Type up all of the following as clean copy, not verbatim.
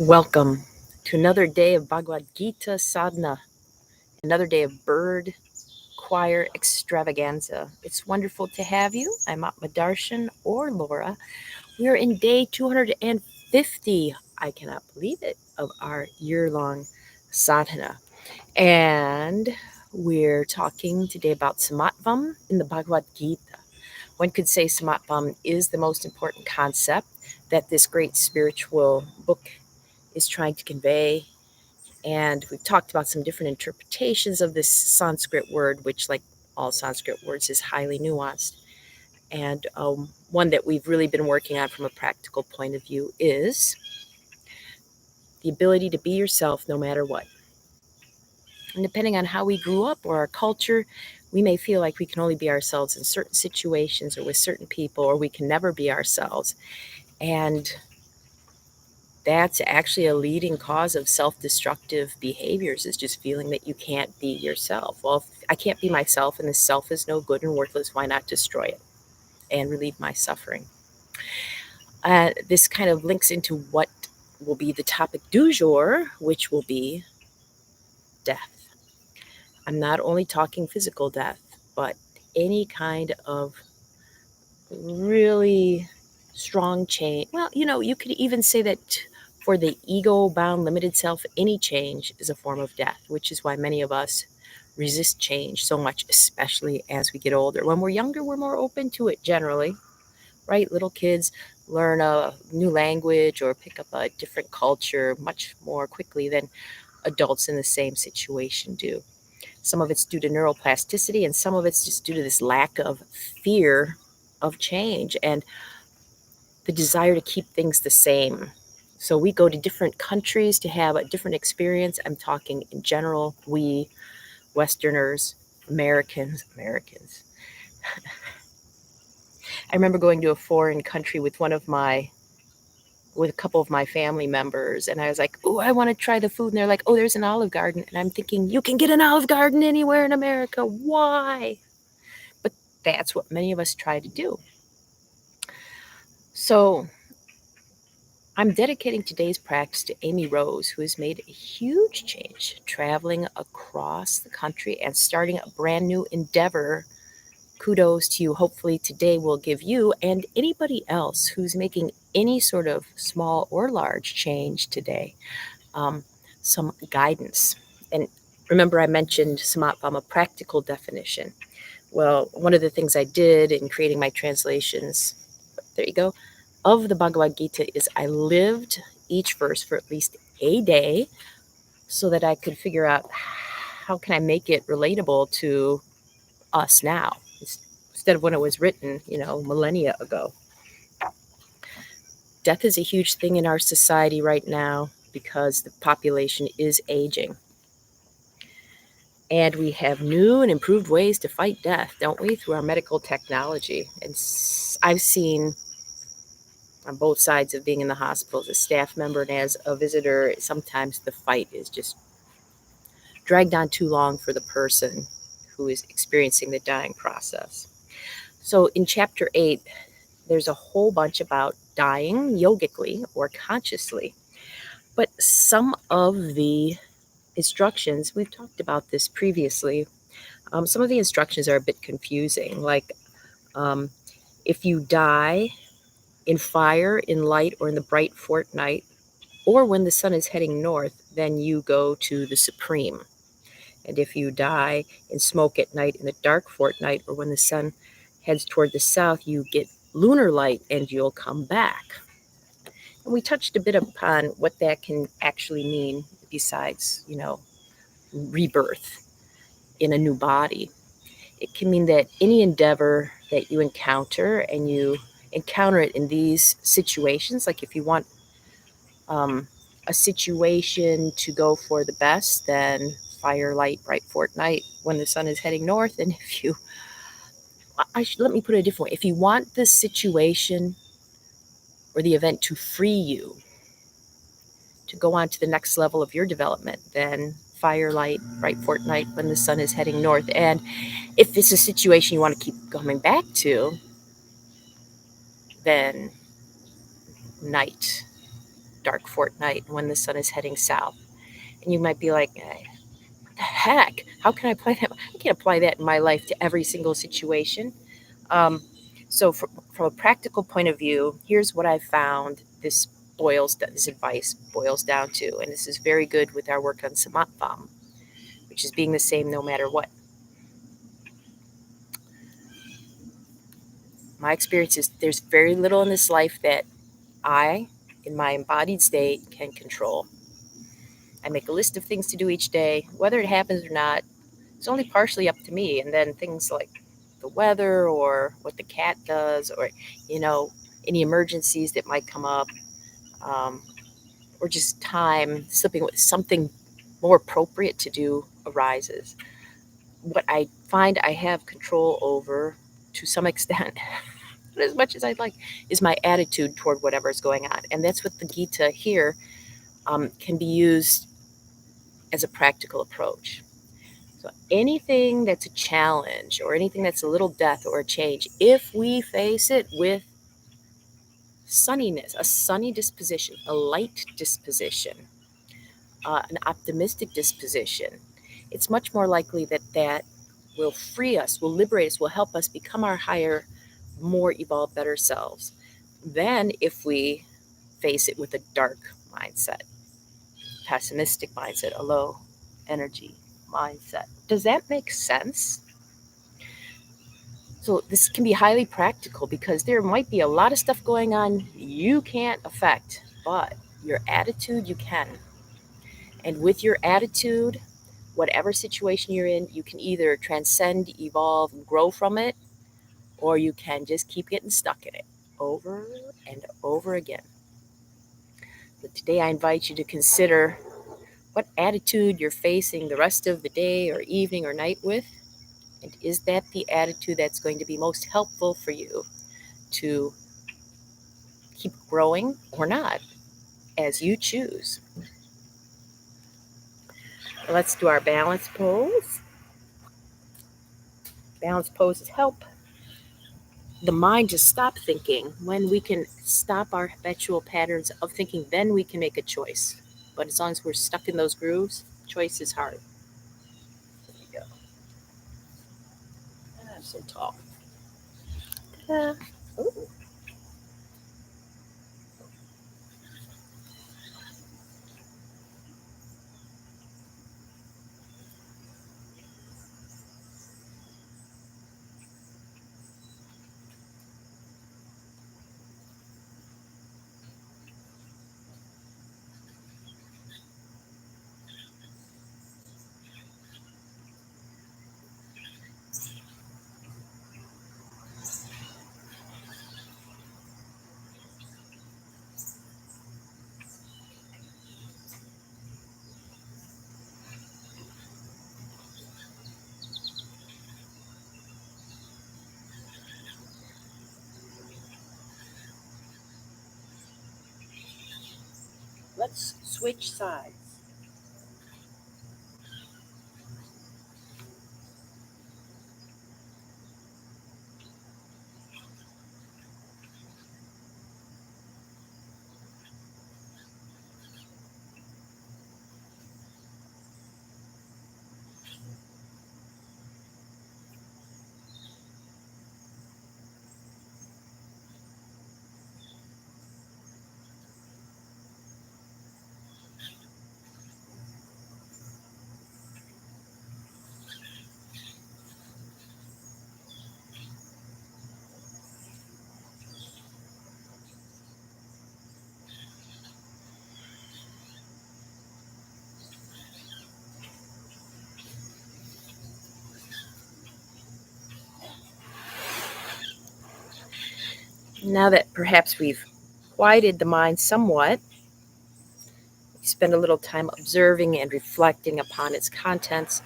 Welcome to another day of Bhagavad Gita Sadhana, another day of bird choir extravaganza. It's wonderful to have you. I'm Atmadarshan or Laura. We are in day 250, I cannot believe it, of our year-long sadhana. And we're talking today about Samatvam in the Bhagavad Gita. One could say Samatvam is the most important concept that this great spiritual book is trying to convey. And we've talked about some different interpretations of this Sanskrit word, which, like all Sanskrit words, is highly nuanced. And one that we've really been working on from a practical point of view is the ability to be yourself no matter what. And depending on how we grew up or our culture, we may feel like we can only be ourselves in certain situations or with certain people, or we can never be ourselves. And that's actually a leading cause of self-destructive behaviors, is just feeling that you can't be yourself. Well, if I can't be myself and this self is no good and worthless, why not destroy it and relieve my suffering? This kind of links into what will be the topic du jour, which will be death. I'm not only talking physical death, but any kind of really strong change. Well, you could even say that for the ego-bound limited self, any change is a form of death, which is why many of us resist change so much, especially as we get older. When we're younger, we're more open to it generally, right? Little kids learn a new language or pick up a different culture much more quickly than adults in the same situation do. Some of it's due to neuroplasticity, and some of it's just due to this lack of fear of change and the desire to keep things the same. So we go to different countries to have a different experience. I'm talking in general, we Westerners, Americans. I remember going to a foreign country with a couple of my family members, and I was like, oh, I want to try the food. And they're like, oh, there's an Olive Garden. And I'm thinking, you can get an Olive Garden anywhere in America. Why? But that's what many of us try to do. So I'm dedicating today's practice to Amy Rose, who has made a huge change, traveling across the country and starting a brand new endeavor. Kudos to you. Hopefully today will give you and anybody else who's making any sort of small or large change today some guidance. And remember, I mentioned Samatvam, a practical definition. Well, one of the things I did in creating my translations, there you go, of the Bhagavad Gita is I lived each verse for at least a day so that I could figure out how can I make it relatable to us now instead of when it was written, millennia ago. Death is a huge thing in our society right now because the population is aging. And we have new and improved ways to fight death, don't we, through our medical technology. And I've seen on both sides of being in the hospital as a staff member and as a visitor, sometimes the fight is just dragged on too long for the person who is experiencing the dying process. So in chapter 8, there's a whole bunch about dying yogically or consciously. But some of the instructions, we've talked about this previously, some of the instructions are a bit confusing. Like if you die in fire, in light, or in the bright fortnight, or when the sun is heading north, then you go to the Supreme. And if you die in smoke at night, in the dark fortnight, or when the sun heads toward the south, you get lunar light and you'll come back. And we touched a bit upon what that can actually mean besides, rebirth in a new body. It can mean that any endeavor that you encounter, and you encounter it in these situations, like if you want a situation to go for the best, then fire, light, bright fortnight when the sun is heading north. And if you, let me put it a different way. If you want the situation or the event to free you, to go on to the next level of your development, then fire, light, bright fortnight when the sun is heading north. And if it's a situation you want to keep coming back to, then night, dark fortnight when the sun is heading south. And you might be like, what the heck? How can I apply that? I can't apply that in my life to every single situation. Um, so, from a practical point of view, here's what I found this advice boils down to. And this is very good with our work on Samatvam, which is being the same no matter what. My experience is there's very little in this life that I, in my embodied state, can control. I make a list of things to do each day. Whether it happens or not, it's only partially up to me. And then things like the weather or what the cat does or, any emergencies that might come up, um, or just time slipping with something more appropriate to do arises. What I find I have control over to some extent, not as much as I'd like, is my attitude toward whatever is going on. And that's what the Gita here can be used as a practical approach. So anything that's a challenge or anything that's a little death or a change, if we face it with sunniness, a sunny disposition, a light disposition, an optimistic disposition, it's much more likely that that will free us, will liberate us, will help us become our higher, more evolved, better selves. Then if we face it with a dark mindset, pessimistic mindset, a low energy mindset. Does that make sense? So this can be highly practical because there might be a lot of stuff going on you can't affect, but your attitude you can. And with your attitude, whatever situation you're in, you can either transcend, evolve, grow from it, or you can just keep getting stuck in it over and over again. But today I invite you to consider what attitude you're facing the rest of the day or evening or night with. And is that the attitude that's going to be most helpful for you to keep growing or not, as you choose? Let's do our balance pose. Balance poses help the mind to stop thinking. When we can stop our habitual patterns of thinking, then we can make a choice. But as long as we're stuck in those grooves, choice is hard. There we go. I'm so tall. Ooh. Let's switch sides. Now that perhaps we've quieted the mind somewhat, we spend a little time observing and reflecting upon its contents.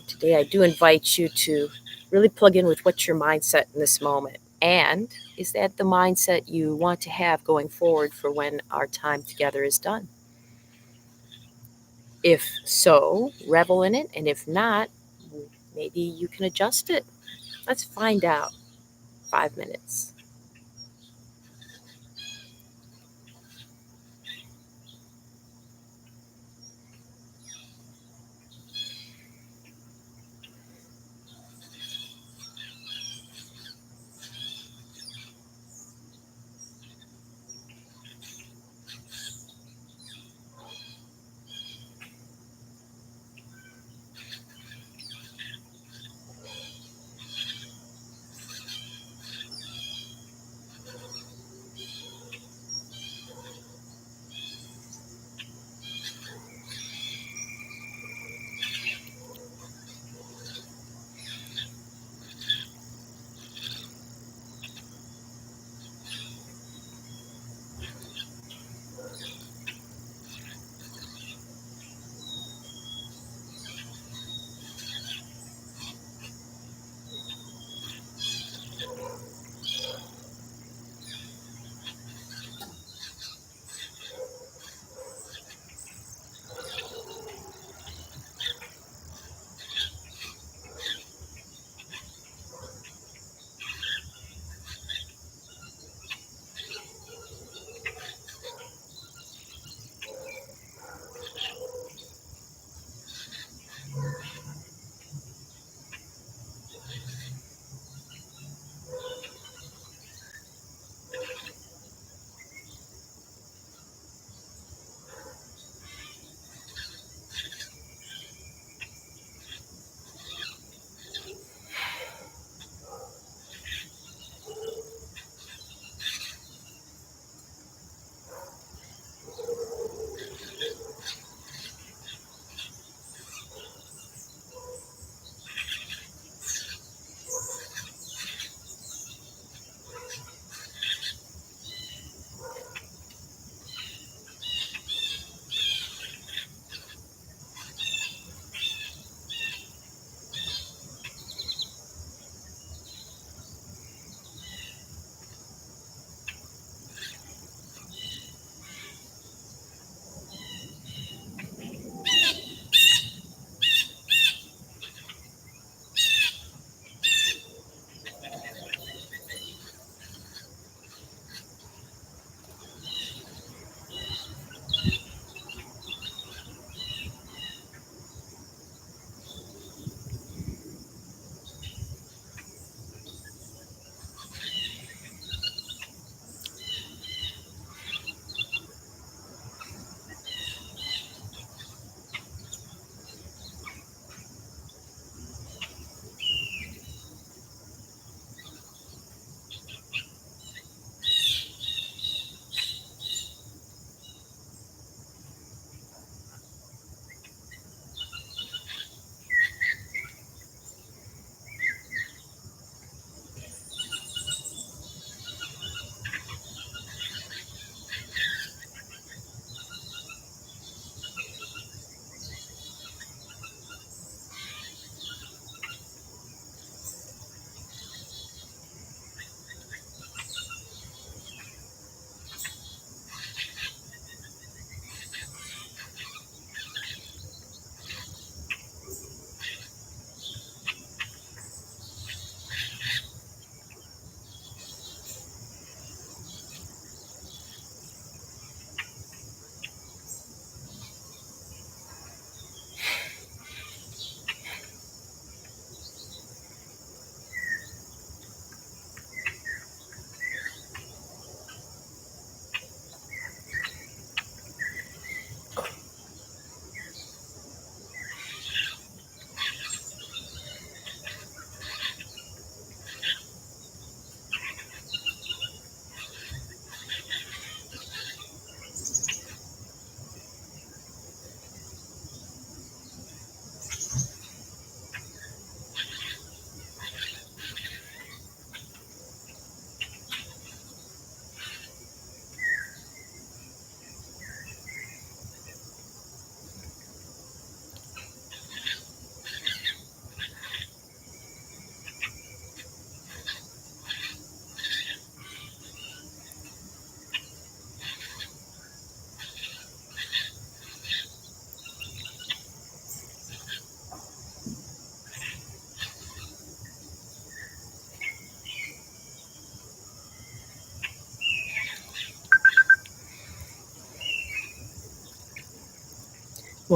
Today, I do invite you to really plug in with what's your mindset in this moment. And is that the mindset you want to have going forward for when our time together is done? If so, revel in it. And if not, maybe you can adjust it. Let's find out. 5 minutes.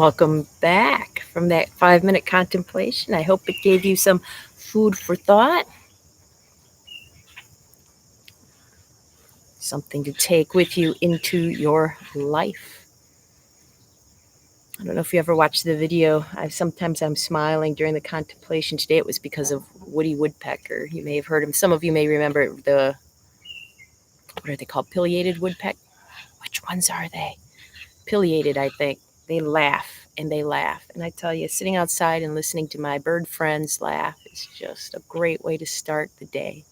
Welcome back from that 5-minute contemplation. I hope it gave you some food for thought, something to take with you into your life. I don't know if you ever watched the video. Sometimes I'm smiling during the contemplation. Today it was because of Woody Woodpecker. You may have heard him. Some of you may remember what are they called? Pileated woodpecker? Which ones are they? Pileated, I think. They laugh and they laugh. And I tell you, sitting outside and listening to my bird friends laugh is just a great way to start the day.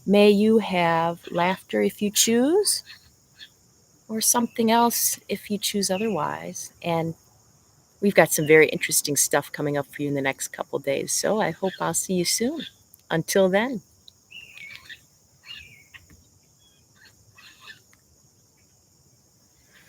May you have laughter if you choose, or something else if you choose otherwise. And we've got some very interesting stuff coming up for you in the next couple days. So I hope I'll see you soon. Until then.